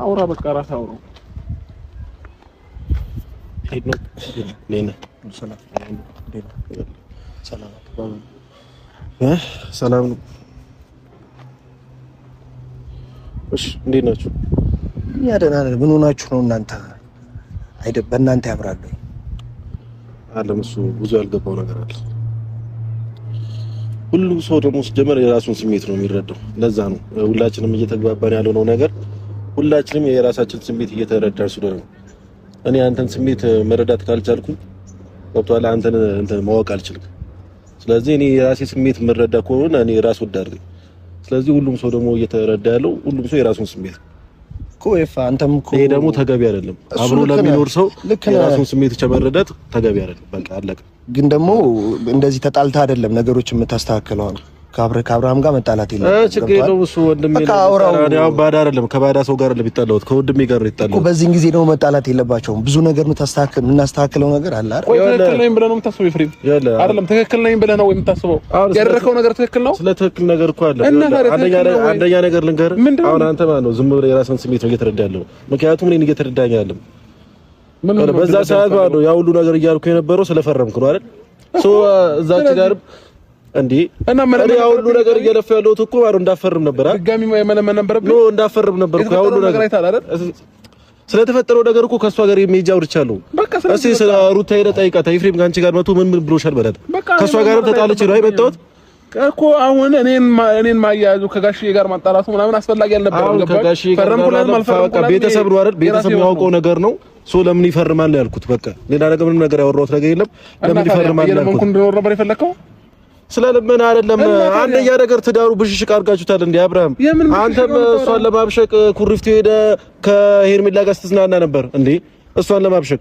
አውራ በቃ ራስ አውራ ሄድ ነው ሌላ ሰላም ሰላም ሰላም ነው። እሺ እንዴት ናችሁ? እኛ ደህና ነን። ምን ሆናችሁ ነው እናንተ? በእናንተ ያምራሉ አለም እሱ ብዙ ያልገባው ነገር አለ። ሁሉ ሰው ደግሞ ሲጀመር የራሱን ስሜት ነው የሚረዳው። ለዛ ነው ሁላችንም እየተግባባን ያለው ነገር ሁላችንም የራሳችን ስሜት እየተረዳን ስለሆነ እኔ አንተን ስሜት መረዳት ካልቻልኩ ወጥቷል አንተን ማወቅ አልችልም። ስለዚህ እኔ የራሴ ስሜት መረዳ ከሆነ እኔ ራስ ወዳድ ነኝ። ስለዚህ ሁሉም ሰው ደግሞ እየተረዳ ያለው ሁሉም ሰው የራሱን ስሜት ኮይፋ አንተም ኮ ይሄ ደግሞ ተገቢ አይደለም። አብሮ ለሚኖር ሰው የራሱን ስሜት ተመረዳት ተገቢ አይደለም። በቃ አለቀ። ግን ደግሞ እንደዚህ ተጣልታ አይደለም ነገሮችን የምታስተካክለው ነው። ከአብርሃም ጋር መጣላት የለም። ችግር የለውም። እሱ ወንድሜ ነው። ያው ባዳ አይደለም ከባዳ ሰው ጋር ለቢጣላው ከወንድሜ ጋር ይጣላል እኮ። በዚህን ጊዜ ነው መጣላት የለባቸውም። ብዙ ነገር የምናስተካክለው ነገር አለ አይደል? ወይ ትክክል ነኝ ብለህ ነው የምታስበው? ኤፍሬም አይደለም ትክክል ነኝ ብለህ ነው የምታስበው? ያደረከው ነገር ትክክል ነው። ስለ ትክክል ነገር እኮ አለ። አንደኛ ነገር ልንገርህ። አሁን አንተ ማለት ነው ዝም ብለህ የራስህን ስሜት ነው እየተረዳህ ያለው። ምክንያቱም እኔን እየተረዳኝ አይደለም። በዛ ሰዓት ማለት ነው ያ ሁሉ ነገር እያልኩ የነበረው ስለፈረምክ ነው አይደል? እዛች ጋር እንዴ እና ያው ሁሉ ነገር እየለፈ ያለው እኮ ማለት እንዳፈርም ነበር አይደል? ድጋሚ መለመን ነበረብኝ ነው እንዳፈርም ነበር እኮ ያው ሁሉ ነገር ስለተፈጠረው ነገር እኮ ከሷ ጋር የሚሄጃ አውርቻለሁ። እሺ ስለ ሩታ ሄደ ጠይቃታ ኤፍሬም ጋር አንቺ ጋር መቶ ምን ብሎሻል በላት። ከሷ ጋርም ተጣልቼ ነው አይመጣሁት እኮ አሁን እኔን ማያያዙ ከጋሽዬ ጋር ማጣላቱ ምናምን አስፈላጊ አልነበረም። ገባህ? ፈረምኩላት ማልፈረምኩላት ቤተሰብ ነው አይደል? ቤተሰብ የሚያውቀው ነገር ነው። ለምን ይፈርማል ያልኩት በቃ ሌላ ነገር ምንም ነገር ያወራሁት ነገር የለም። ለምን ይፈርማል ያልኩት ለምን እንደወራ ነበር የፈለከው ስለለምን አይደለም። አንደኛ ነገር ትዳሩ ብሽሽቅ አድርጋችሁታል እንዴ አብርሃም? አንተም እሷን ለማብሸቅ ኩሪፍቱ ሄደ ከሄርሜላ ጋር ስትዝናና ነበር እንዴ እሷን ለማብሸቅ።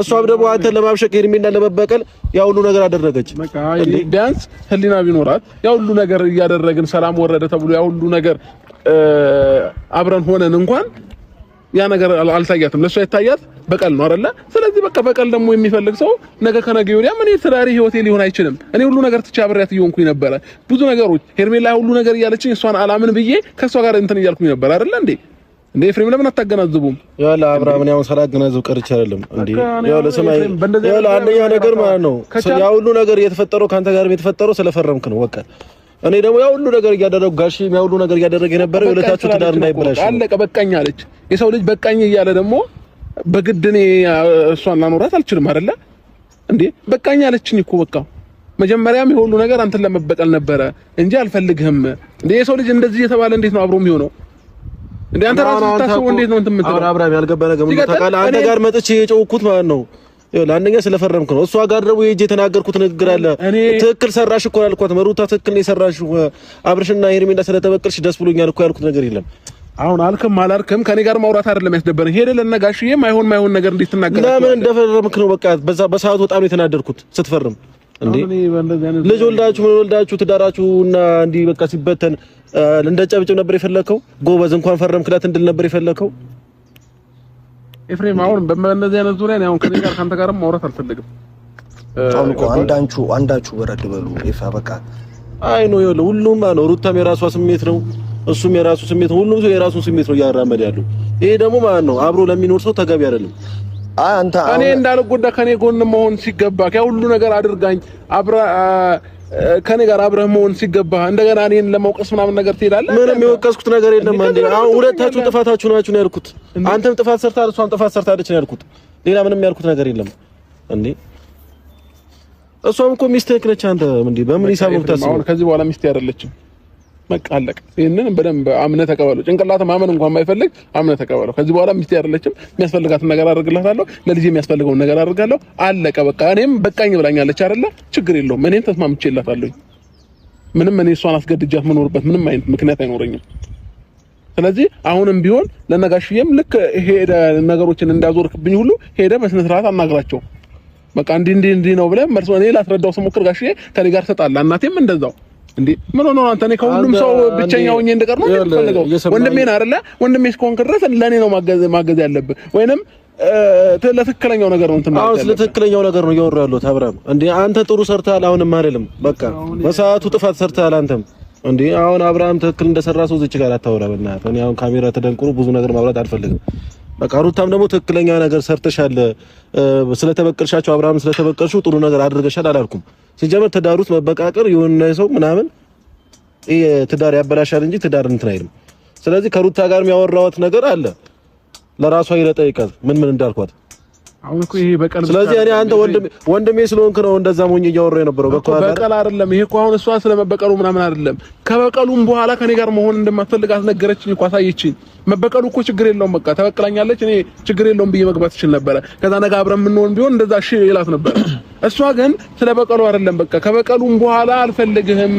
እሷም ደግሞ አንተን ለማብሸቅ ሄርሜላ ለመበቀል ያ ሁሉ ነገር አደረገች እንዴ? ቢያንስ ህሊና ቢኖራት ያ ሁሉ ነገር እያደረግን ሰላም ወረደ ተብሎ ያ ሁሉ ነገር አብረን ሆነን እንኳን ያ ነገር አልታያትም። ለሷ የታያት በቀል ነው አይደለ? ስለዚህ በቃ በቀል ደግሞ የሚፈልግ ሰው ነገ ከነገ ወዲያ ምን ትዳሪ ህይወቴ ሊሆን አይችልም። እኔ ሁሉ ነገር ትቻ አብሬያት እየሆንኩኝ ነበረ። ብዙ ነገሮች ሄርሜላ ሁሉ ነገር እያለችኝ እሷን አላምን ብዬ ከሷ ጋር እንትን እያልኩኝ ነበር አይደለ እንዴ? እንዴ ኤፍሬም ለምን አታገናዝቡም? ያለ አብርሃም ነው ሳላገናዝብ ቀርቼ አይደለም እንዴ? ያው ለሰማይ ያው አንደኛ ነገር ማለት ነው ያ ሁሉ ነገር የተፈጠረው ካንተ ጋርም የተፈጠረው ስለፈረምክ ነው በቃ። እኔ ደግሞ ያ ሁሉ ነገር እያደረኩ ጋሽም ያ ሁሉ ነገር እያደረገ የነበረው የሁለታችሁ ትዳር እንዳይበላሽ አለቀ። በቃኝ አለች። የሰው ልጅ በቃኝ እያለ ደግሞ በግድ እኔ እሷን ላኖራት አልችልም አይደለ እንዴ? በቃኝ አለችኝ እኮ በቃ። መጀመሪያም የሁሉ ነገር አንተን ለመበቀል ነበረ እንጂ አልፈልግህም እንዴ። የሰው ልጅ እንደዚህ የተባለ እንዴት ነው አብሮ የሚሆነው እንዴ? አንተ ራስህ ታስበው እንዴት ነው እንትን የምትለው? አብርሃም ያልገባ ነገር ምን ታውቃለህ? አንተ ጋር መጥቼ የጨውኩት ማለት ነው ለአንደኛ ስለፈረምክ ነው። እሷ ጋር ደግሞ የእጄ የተናገርኩት ንግግር አለ። ትክክል ሰራሽ እኮ ያልኳት መሩታ ትክክል ነው የሰራሽው። አብርሽና ሄርሜላ ስለተበቀልሽ ደስ ብሎኛል እኮ ያልኩት ነገር የለም። አሁን አልከም አላልከም ከኔ ጋር ማውራት አይደለም ያስደበረኝ። ሄደ ለነጋሽዬ ማይሆን ነገር እንዴት ትናገራለህ? ለምን እንደፈረምክ ነው በቃ። በሰዓቱ በጣም ነው የተናደርኩት ስትፈርም እንዴ። ልጅ ወልዳችሁ ትዳራችሁና እንዲህ በቃ ሲበተን እንደጨብጭብ ነበር የፈለከው? ጎበዝ እንኳን ፈረምክላት እንድል ነበር የፈለከው? ኤፍሬም አሁን በእንደዚህ አይነት ዙሪያ ነው አሁን ከኔ ጋር ካንተ ጋርም ማውራት አልፈልግም። ጣልቆ አንዳንቹ ወረድ በሉ ይፋ በቃ። አይ ነው ይኸውልህ ሁሉም ነው ሩታም የራሷ ስሜት ነው እሱም የራሱ ስሜት ነው። ሁሉም ሰው የራሱን ስሜት ነው እያራመደ ያለው። ይሄ ደግሞ ማለት ነው አብሮ ለሚኖር ሰው ተገቢ አይደለም። አንተ እኔ እንዳልጎዳ ከኔ ጎን መሆን ሲገባ ከሁሉ ነገር አድርጋኝ አብራ ከኔ ጋር አብረህ መሆን ሲገባ እንደገና እኔን ለማውቀስ ምናምን ነገር ትሄዳለህ። ምንም የወቀስኩት ነገር የለም እንዴ። አሁን ሁለታችሁ ጥፋታችሁ ናችሁ ነው ያልኩት። አንተም ጥፋት ሰርታለህ እሷም ጥፋት ሰርታለች ነው ያልኩት። ሌላ ምንም ያልኩት ነገር የለም እንዴ። እሷም እኮ ሚስትህ ነች። አንተ እንዴ በምን ሂሳብ ነው የምታስበው? አሁን ከዚህ በኋላ ሚስት አይደለችም። በቃ አለቀ። ይሄንን በደንብ አምነህ ተቀበለው። ጭንቅላት ማመን እንኳን ማይፈልግ አምነህ ተቀበለው። ከዚህ በኋላ ሚስት አይደለችም። የሚያስፈልጋትን ነገር አደርግላታለሁ፣ ለልጄ የሚያስፈልገውን ነገር አደርጋለሁ። አለቀ በቃ። እኔም በቃኝ ብላኛለች አይደለ? ችግር የለውም። እኔም ተስማምቼላታለሁ። ምንም እኔ እሷን አስገድጃት መኖርበት ምንም አይነት ምክንያት አይኖረኝም። ስለዚህ አሁንም ቢሆን ለነጋሽዬም ልክ ሄደ ነገሮችን እንዳዞርክብኝ ሁሉ ሄደ በስነ ስርዓት አናግራቸው። በቃ እንዲህ ነው ብለህ መልሶ እኔ ላስረዳው ስሞክር ጋሽዬ ከኔ ጋር ተጣላ፣ እናቴም እንደዛው እንዴ ምን ሆነ አንተ? እኔ ከሁሉም ሰው ብቸኛ ሆኜ እንደቀር ነው የምፈልገው። ወንድሜ ነህ አይደለ? ወንድሜ እስከሆንክ ድረስ ለኔ ነው ማገዝ ያለብህ፣ ወይንም ለትክክለኛው ነገር ነው እንትን ማለት ነው። ለትክክለኛው ነገር ነው እያወራሁ ያለሁት አብርሃም። እንዴ አንተ ጥሩ ሰርተሃል፣ አሁንም አይደለም በቃ በሰዓቱ ጥፋት ሰርተሃል አንተም እንዴ አሁን አብርሃም ትክክል እንደሰራ ሰው እዚህ ጋር አታወራ በእናትህ። እኔ አሁን ካሜራ ተደንቅሮ ብዙ ነገር ማብራት አልፈልግም። በቃ ሩታም ደግሞ ትክክለኛ ነገር ሰርተሻል፣ ስለተበቀልሻቸው አብርሃም ስለተበቀልሽው ጥሩ ነገር አድርገሻል አላልኩም። ሲጀመር ትዳሩት መበቃቀር የሆነ ሰው ምናምን ይሄ ትዳር ያበላሻል እንጂ ትዳር እንትን አይልም። ስለዚህ ከሩታ ጋር የሚያወራውት ነገር አለ ለራሷ ይለጠይቃል ምን እንዳልኳት አሁን እኮ ይሄ በቀል ስለዚህ እኔ አንተ ወንድሜ ስለሆንክ ነው እንደዛ ሞኝ እያወራሁ የነበረው በቀል አይደለም ይሄ እኮ አሁን እሷ ስለመበቀሉ ምናምን አይደለም ከበቀሉም በኋላ ከኔ ጋር መሆን እንደማትፈልግ አስነገረችኝ እኮ አሳየችኝ መበቀሉ እኮ ችግር የለውም በቃ ተበቀላኛለች እኔ ችግር የለውም ብዬ መግባት ይችል ነበር ከዛ ነገ አብረን ምን ቢሆን እንደዛ እሺ ይላት ነበር እሷ ግን ስለበቀሉ አይደለም በቃ ከበቀሉም በኋላ አልፈልግህም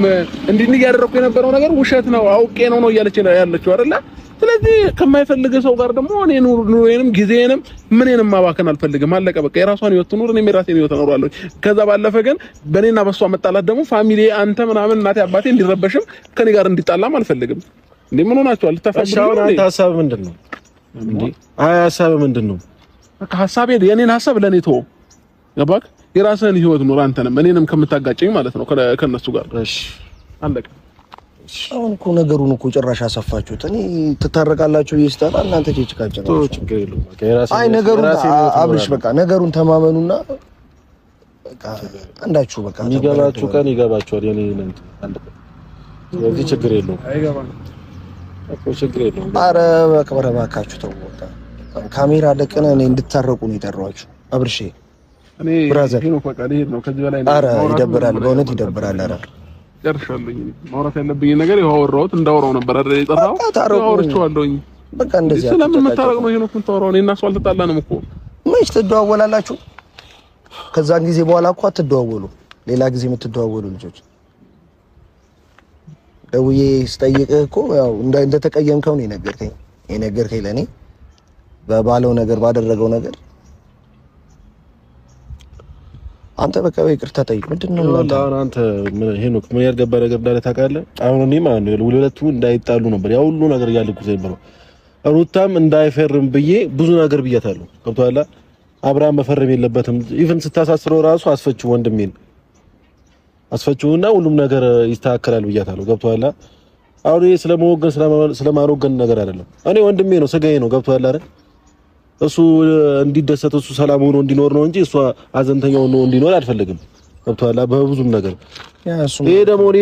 እንዲህ እያደረኩ የነበረው ነገር ውሸት ነው አውቄ ነው እያለች ያለችው አይደለ ስለዚህ ከማይፈልግ ሰው ጋር ደግሞ እኔ ኑሮዬንም ጊዜዬንም ምንንም ማባከን አልፈልግም አለቀ በቃ የራሷን ህይወት ኑር እኔም የራሴን ህይወት እኖራለሁ ከዛ ባለፈ ግን በእኔና በሷ መጣላት ደግሞ ፋሚሊ አንተ ምናምን እናቴ አባቴ እንዲረበሽም ከኔ ጋር እንዲጣላም አልፈልግም እንዴ ምን ሆናችኋል ተፋብሩ ነው አንተ ሐሳብ ምንድነው እንዴ ሐሳብ ምንድነው በቃ ሐሳቤ የኔን ሐሳብ ለኔ ተው ገባክ የራስህን ህይወት ኑር አንተንም እኔንም ከምታጋጨኝ ማለት ነው ከነሱ ጋር እሺ አለቀ አሁን እኮ ነገሩን እኮ ጭራሽ አሰፋችሁት እኔ ትታረቃላችሁ ይስጣላ እናንተ ጭጭቃጭቃችሁ ቶ ችግር የለውም በቃ የራሴ አይ ነገሩን አብርሽ በቃ ነገሩን ተማመኑና በቃ አንዳችሁ በቃ ይገባችሁ ቀን ይገባችኋል የኔ እንት አንድ ስለዚህ ችግር የለውም አይገባም እኮ ችግር የለውም ኧረ በቃ በረባካችሁ ተው በቃ ካሜራ ደቀነ እኔ እንድታረቁ ነው የጠራኋችሁ አብርሽ እኔ ብራዘር ነው በቃ ልሄድ ነው ከዚህ በላይ ነው ኧረ ይደብራል በእውነት ይደብራል ኧረ ጨርሻለሁኝ ማውራት ያለብኝ ነገር ይኸው አወራሁት እንዳወራው ነበር አይደል የጠራው አወርቻለሁኝ በቃ እንደዚህ ስለምን መታረቅ ነው ይሄን እኮ ተወራው እኔና እሱ አልተጣላንም እኮ መች ትደዋወላላችሁ ከዛን ጊዜ በኋላ እኮ አትደዋወሉ ሌላ ጊዜ የምትደዋወሉ ልጆች ደውዬ ስጠይቅህ እኮ ያው እንደተቀየምከው ነው የነገርከኝ ለኔ በባለው ነገር ባደረገው ነገር አንተ በቃ ይቅርታ ጠይቅ ምንድነው አንተ ሄኖክ ምን ያልገባ ነገር እንዳለ ታውቃለህ አሁን እኔ ማለት ነው ሁለቱ እንዳይጣሉ ነበር ያ ሁሉ ነገር ያልኩት ነበር ሩታም እንዳይፈርም ብዬ ብዙ ነገር ብያታለሁ ገብቶሃል አብርሃም መፈረም የለበትም ኢቭን ስታሳስረው ራሱ አስፈችው ወንድሜን አስፈችውና ሁሉም ነገር ይስተካከላል ብያታለሁ ገብቶሃል አሁን ይሄ ስለማወገን ነገር አይደለም እኔ ወንድሜ ነው ስጋዬ ነው ገብቶሃል አይደል እሱ እንዲደሰት እሱ ሰላም ሆኖ እንዲኖር ነው እንጂ እሷ አዘንተኛው ነው እንዲኖር አልፈልግም ገብቶሃል በብዙም ነገር ይሄ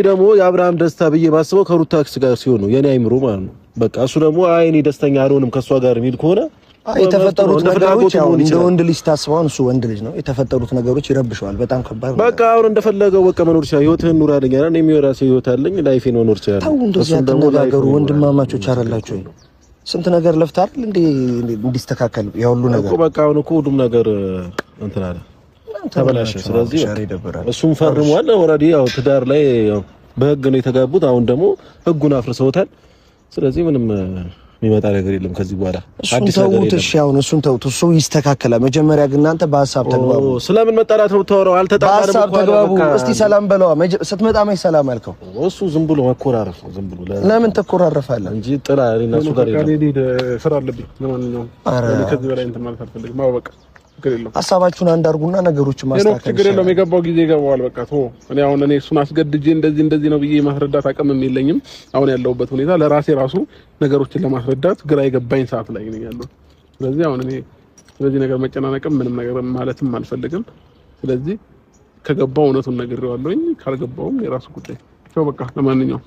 ደግሞ የአብርሃም ደስታ ብዬ ማስበው ከሩታክስ ጋር ሲሆን ነው የኔ አይምሮ ማለት ነው በቃ እሱ ደግሞ አይ እኔ ደስተኛ አልሆንም ከሷ ጋር የሚል ከሆነ የተፈጠሩት ነገሮች እንደ ወንድ ልጅ ታስበው እሱ ወንድ ልጅ ነው የተፈጠሩት ነገሮች ይረብሸዋል በጣም ከባድ ነው በቃ አሁን እንደፈለገው በቃ መኖር ይችላል ህይወትህን ኑር አለኝ አይደል እኔም የራሴ ህይወት አለኝ ላይፌን መኖር ይችላል እሱ ደግሞ ነገሩ ወንድማማቾች አይደላችሁ ስንት ነገር ለፍታል እንዲስተካከል ያሁሉ ነገር በቃ አሁን እኮ ሁሉም ነገር እንትን አለ ተበላሸ ስለዚህ እሱም ፈርሟል ኦሬዲ ያው ትዳር ላይ በህግ ነው የተጋቡት አሁን ደግሞ ህጉን አፍርሰውታል ስለዚህ ምንም የሚመጣ ነገር የለም ከዚህ በኋላ አዲስ ነገር የለም እሱን እሱን ተውት እሱ ይስተካከላል መጀመሪያ ግን እናንተ በሐሳብ ተግባቡ ስለምን መጣላት ነው ተወራው አልተጣጣለም በሐሳብ ተግባቡ እስቲ ሰላም በለዋ ስትመጣ ማይ ሰላም አልከው እሱ ዝም ብሎ መኮራረፍ ነው ዝም ብሎ ለምን ተኮራረፋለህ እንጂ ጥላ እኔና እሱ ጋር የለም ስራ አለብኝ ለማንኛውም ከዚህ በላይ እንትን ማለት አልፈልግም አዎ በቃ ችግር የለውም ሐሳባችሁን አንድ አድርጉና ነገሮችን ማስተካከል ችግር የለውም የገባው ጊዜ ይገባዋል በቃ ተው እኔ አሁን እሱን አስገድጄ እንደዚህ ነው ብዬ ማስረዳት አቅምም የለኝም አሁን ያለውበት ሁኔታ ለራሴ ራሱ ነገሮችን ለማስረዳት ግራ የገባኝ ሰዓት ላይ ነኝ ያለው ስለዚህ አሁን እኔ ስለዚህ ነገር መጨናነቅም ምንም ነገር ማለትም አልፈልግም ስለዚህ ከገባው እውነቱን ነግሬዋለሁኝ ካልገባውም የራሱ ጉዳይ ተው በቃ ለማንኛውም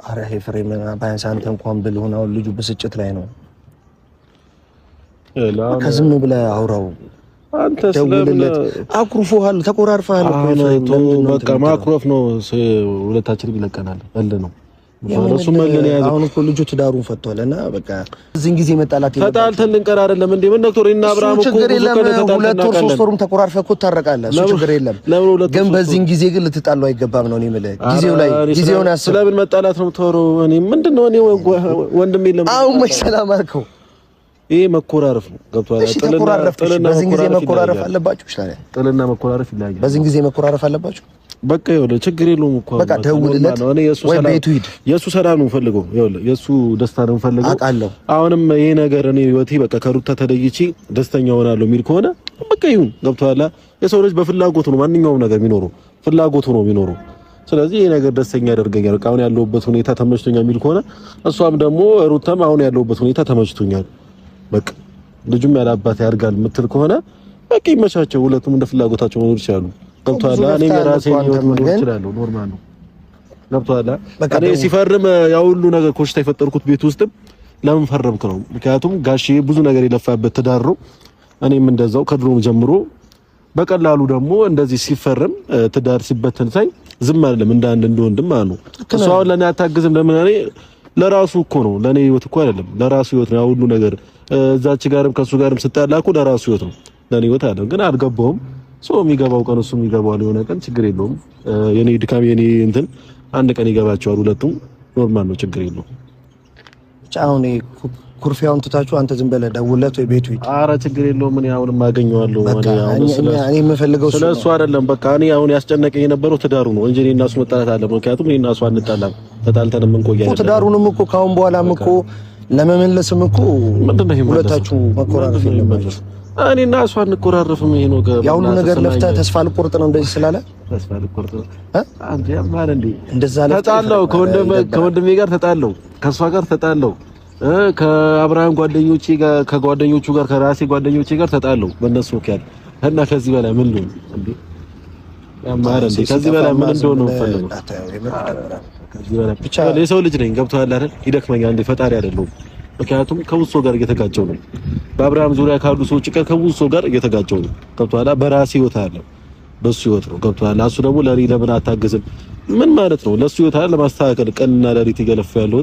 አረ ኤፍሬም ባያንስ አንተ እንኳን ብልሁን አሁን ልጁ ብስጭት ላይ ነው ከዝም ብለህ አውራው አንተ ስለምን አኩርፎሃል ተቆራርፈሃል እኮ በቃ ማኩረፍ ነው ሁለታችንም ይለቀናል አለ ነው እሱም ማለን ያዘ አሁን እኮ ልጁ ትዳሩን ፈቷልና በቃ እዚህን ጊዜ መጣላት ይላል ተጣልተን ልንቀር አይደለም እንዴ ምን ዶክተር እና አብርሃም እኮ ሁለት ወር ሶስት ወርም ተቆራርፈህ እኮ ታረቃለህ እሱ ችግር የለም ግን በዚህን ጊዜ ግን ልትጣሉ አይገባም ነው እኔ የምልህ ጊዜውን አስብ ስለምን መጣላት ነው ተወሮ እኔ ምንድነው እኔ ወንድም የለም አሁን መሰላም አልከው ይሄ መኮራረፍ ነው ገብቷል ጥልና በዚህን ጊዜ መኮራረፍ አለባችሁ ይችላል ጥልና መኮራረፍ ይላል በዚህን ጊዜ መኮራረፍ አለባችሁ በቃ ይኸውልህ ችግር የለውም እኮ በቃ ደውልለት ወይ ቤቱ ሂድ የሱ ሰላም ነው ፈልገው ይኸውልህ የሱ ደስታ ነው ፈልገው አውቃለሁ አሁንም ይሄ ነገር እኔ ህይወቴ በቃ ከሩታ ተለይቼ ደስተኛ ሆናለሁ የሚል ከሆነ በቃ ይሁን ገብቶሃል የሰው ልጅ በፍላጎት ነው ማንኛውም ነገር የሚኖረው ፍላጎቱ ነው የሚኖረው። ስለዚህ ይሄ ነገር ደስተኛ ያደርገኛል። በቃ አሁን ያለውበት ሁኔታ ተመችቶኛል የሚል ከሆነ እሷም ደግሞ ሩታም አሁን ያለውበት ሁኔታ ተመችቶኛል፣ በቃ ልጁም ያለ አባት ያድጋል የምትል ከሆነ በቃ ይመቻቸው። ሁለቱም እንደ ፍላጎታቸው መኖር ይችላሉ። ገብቶሃል? እኔ የራሴን ህይወት መኖር እችላለሁ። ኖርማል ነው። ገብቶሃል? እኔ ሲፈርም ያው ሁሉ ነገር ኮሽታ የፈጠርኩት ቤት ውስጥም ለምን ፈረምክ ነው። ምክንያቱም ጋሽዬ ብዙ ነገር የለፋበት ትዳር ነው። እኔም እንደዛው ከድሮም ጀምሮ በቀላሉ ደግሞ እንደዚህ ሲፈርም ትዳር ሲበተን ሳይ ዝም አይደለም እንደ አንድ እንደወንድም ማለት ነው። እሱ አሁን ለኔ አታግዝም ለምን? እኔ ለራሱ እኮ ነው፣ ለኔ ህይወት እኮ አይደለም፣ ለራሱ ህይወት ነው ሁሉ ነገር። እዛች ጋርም ከሱ ጋርም ስጣላኩ ለራሱ ህይወት ነው፣ ለኔ ህይወት አይደለም። ግን አልገባውም። ሰው የሚገባው ቀን እሱም ይገባዋል የሆነ ቀን፣ ችግር የለውም። የኔ ድካም የኔ እንትን አንድ ቀን ይገባቸዋል ሁለቱም። ኖርማል ነው፣ ችግር የለውም። ጫውኔ ኩርፊያውን ትታችሁ አንተ ዝም ብለህ ደውለት ወይ ቤቱ ይት። ኧረ ችግር የለውም። እኔ አሁንም አገኘዋለሁ። እኔ የምፈልገው ስለሱ አይደለም። በቃ እኔ አሁን ያስጨነቀኝ የነበረው ትዳሩ ነው እንጂ እኔ እና እሱ መጣላት አለ። ምክንያቱም እኔ እና እሱ አንጣላም፣ ተጣልተንም እንቆያለን። ትዳሩንም እኮ ካሁን በኋላም እኮ ለመመለስም እኮ ሁለታችሁ መቆራረፍ የለባችሁ። እኔ እና እሱ አንቆራረፍም። ይሄ ነው ያው ሁሉ ነገር ለፍተህ ተስፋ ልቆርጥ ነው እንደዚህ ስላለ ተስፋ ልቆርጥ ነው አንተ ያማል እንዴ? እንደዛ ተጣላው፣ ከወንድሜ ጋር ተጣላው፣ ከሷ ጋር ተጣላው፣ ከአብርሃም ጓደኞቼ ጋር ከጓደኞቹ ጋር ከራሴ ጓደኞቼ ጋር ተጣላው በእነሱ ወኪያል እና ከዚህ በላይ ምን ነው እንዴ? ያማር እንዴ? ከዚህ በላይ ምን እንደሆነ ነው ፈልገው። ከዚህ በላይ ብቻ የሰው ልጅ ነኝ። ገብቶሃል አይደል? ይደክመኛል እንዴ? ፈጣሪ አይደለሁም። ምክንያቱም ከውሶ ጋር እየተጋጨው ነው። በአብርሃም ዙሪያ ካሉ ሰዎች ጋር ከውሶ ጋር እየተጋጨው ነው። ገብቶሃል? በራሴ ህይወት አለ፣ በሱ ህይወት ነው። ገብቶሃል? እሱ ደግሞ ለኔ ለምን አታግዝም? ምን ማለት ነው? ለሱ ህይወት አለ ለማስተካከል ቀንና ለሊት ይገለፋ ያለው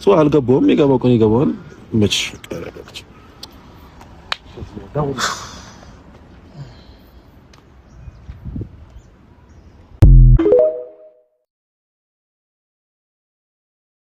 ሰው አልገባውም። የገባው ቀን ይገባዋል። መች